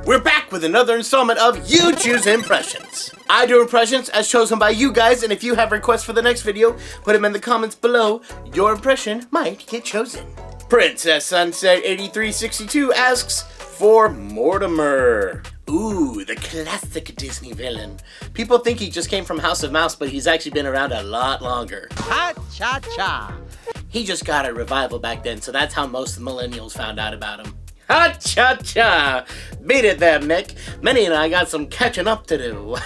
We're back with another installment of You Choose Impressions. I do impressions as chosen by you guys, and if you have requests for the next video, put them in the comments below. Your impression might get chosen. Princess Sunset 8362 asks for Mortimer. Ooh, the classic Disney villain. People think he just came from House of Mouse, but he's actually been around a lot longer. Ha-cha-cha. He just got a revival back then, so that's how most millennials found out about him. Ha-cha-cha! Beat it there, Nick. Minnie and I got some catching up to do.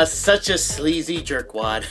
Such a sleazy jerkwad.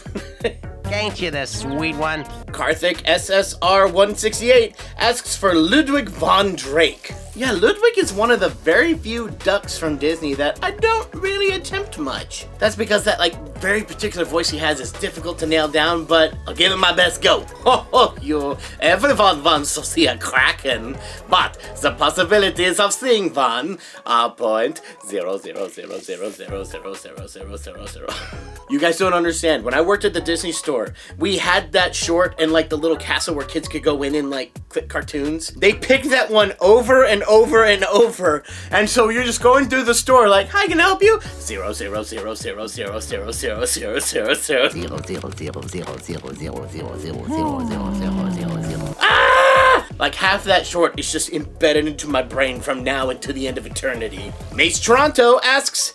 Ain't you the sweet one? Karthik SSR 168 asks for Ludwig Von Drake. Yeah, Ludwig is one of the very few ducks from Disney that I don't really attempt much. That's because that very particular voice he has is difficult to nail down, but I'll give it my best go. Ho ho, you everyone wants to see a kraken, but the possibilities of seeing one are 0.000000000. You guys don't understand. When I worked at the Disney store, we had that short and the little castle where kids could go in and click cartoons. They picked that one over and over and over, and so you're just going through the store like, hi, can I help you? 0.00000000000000000000000000000000000000000000000000000000000000000000000000000000000000000000000000000000000000000000000000000. Like half that short is just embedded into my brain from now until the end of eternity. Mace Toronto asks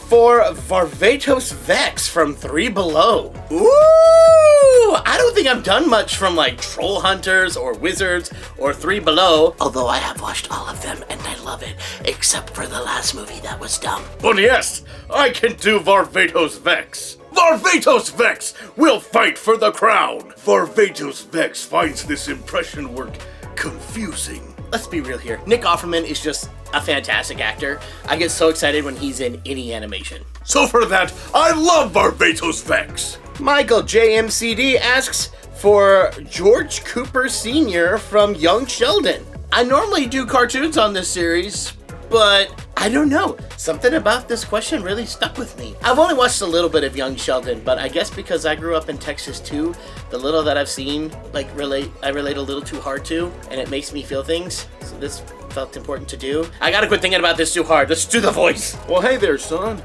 for Varvatos Vex from 3 Below. Ooh! I don't think I've done much from Troll Hunters or Wizards or 3 Below, although I have watched all of them and I love it, except for the last movie that was dumb. But yes, I can do Varvatos Vex. Varvatos Vex will fight for the crown. Varvatos Vex finds this impression work confusing. Let's be real here. Nick Offerman is just a fantastic actor. I get so excited when he's in any animation. So for that, I love Varvatos Vex. Michael JMCD asks for George Cooper Sr. from Young Sheldon. I normally do cartoons on this series, but I don't know. Something about this question really stuck with me. I've only watched a little bit of Young Sheldon, but I guess because I grew up in Texas too, the little that I've seen, I relate a little too hard to, and it makes me feel things. So this felt important to do. I gotta quit thinking about this too hard. Let's do the voice. Well, hey there, son.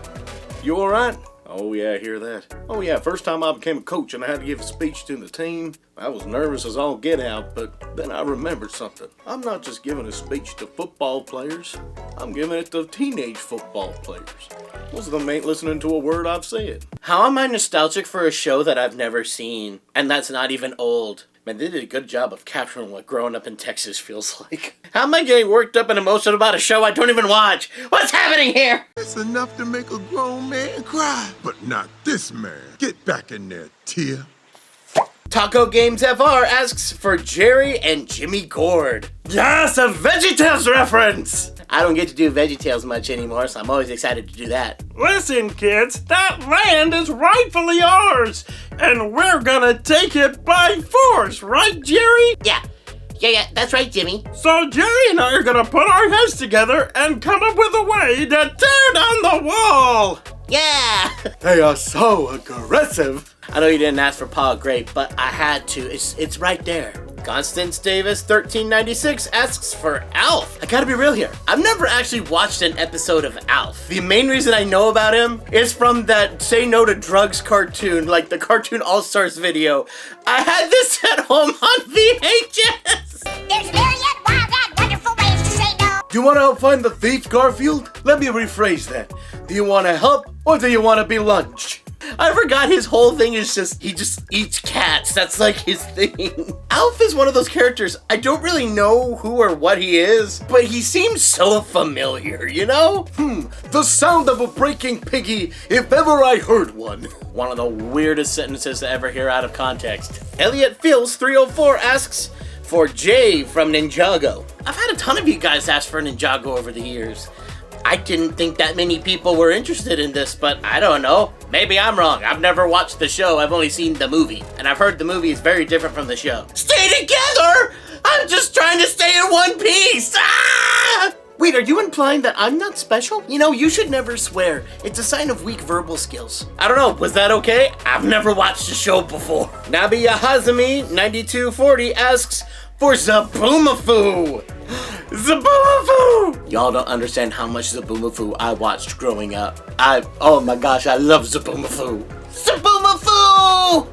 You all right? Oh yeah, I hear that. Oh yeah, first time I became a coach and I had to give a speech to the team. I was nervous as all get out, but then I remembered something. I'm not just giving a speech to football players. I'm giving it to teenage football players. Most of them ain't listening to a word I've said. How am I nostalgic for a show that I've never seen? And that's not even old. Man, they did a good job of capturing what growing up in Texas feels like. How am I getting worked up and emotional about a show I don't even watch? What's happening here? It's enough to make a grown man cry, but not this man. Get back in there, Tia. Taco Games FR asks for Jerry and Jimmy Gourd. Yes, a VeggieTales reference! I don't get to do VeggieTales much anymore, so I'm always excited to do that. Listen, kids, that land is rightfully ours, and we're gonna take it by force, right, Jerry? Yeah, that's right, Jimmy. So Jerry and I are gonna put our heads together and come up with a way to tear down the wall. Yeah! They are so aggressive. I know you didn't ask for Paul Grape, but I had to. It's right there. Constance Davis 1396 asks for Alf. I gotta be real here. I've never actually watched an episode of Alf. The main reason I know about him is from that Say No to Drugs cartoon, the Cartoon All-Stars video. I had this at home on VHS. There's a million wild and wonderful ways to say no. Do you want to help find the thief, Garfield? Let me rephrase that. Do you want to help, or do you want to be lunch? I forgot his whole thing is he just eats cats. That's his thing. Alf is one of those characters, I don't really know who or what he is, but he seems so familiar, you know? The sound of a breaking piggy, if ever I heard one. One of the weirdest sentences to ever hear out of context. Elliot Fields 304 asks for Jay from Ninjago. I've had a ton of you guys ask for Ninjago over the years. I didn't think that many people were interested in this, but I don't know. Maybe I'm wrong. I've never watched the show. I've only seen the movie, and I've heard the movie is very different from the show. Stay together! I'm just trying to stay in one piece! Ah! Wait, are you implying that I'm not special? You know, you should never swear. It's a sign of weak verbal skills. I don't know, was that okay? I've never watched the show before. Nabi Yahazami 9240 asks for Zaboomafoo. Zaboomafoo! Y'all don't understand how much Zaboomafoo I watched growing up. Oh my gosh, I love Zaboomafoo. Zaboomafoo!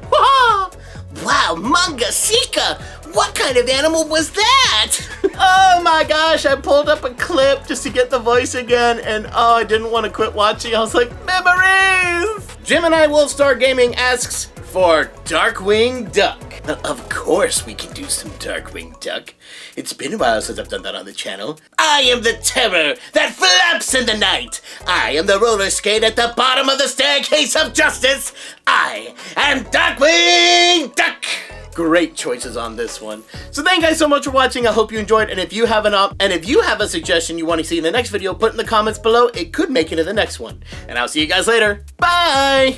Wow, Mangasika! What kind of animal was that? Oh my gosh, I pulled up a clip just to get the voice again, and oh, I didn't want to quit watching. I was like, memories! Gemini Wolfstar Gaming asks for Darkwing Duck. Of course we can do some Darkwing Duck. It's been a while since I've done that on the channel. I am the terror that flaps in the night. I am the roller skate at the bottom of the staircase of justice. I am Darkwing Duck. Great choices on this one. So thank you guys so much for watching. I hope you enjoyed. And if you have a suggestion you want to see in the next video, put in the comments below. It could make it in the next one. And I'll see you guys later. Bye.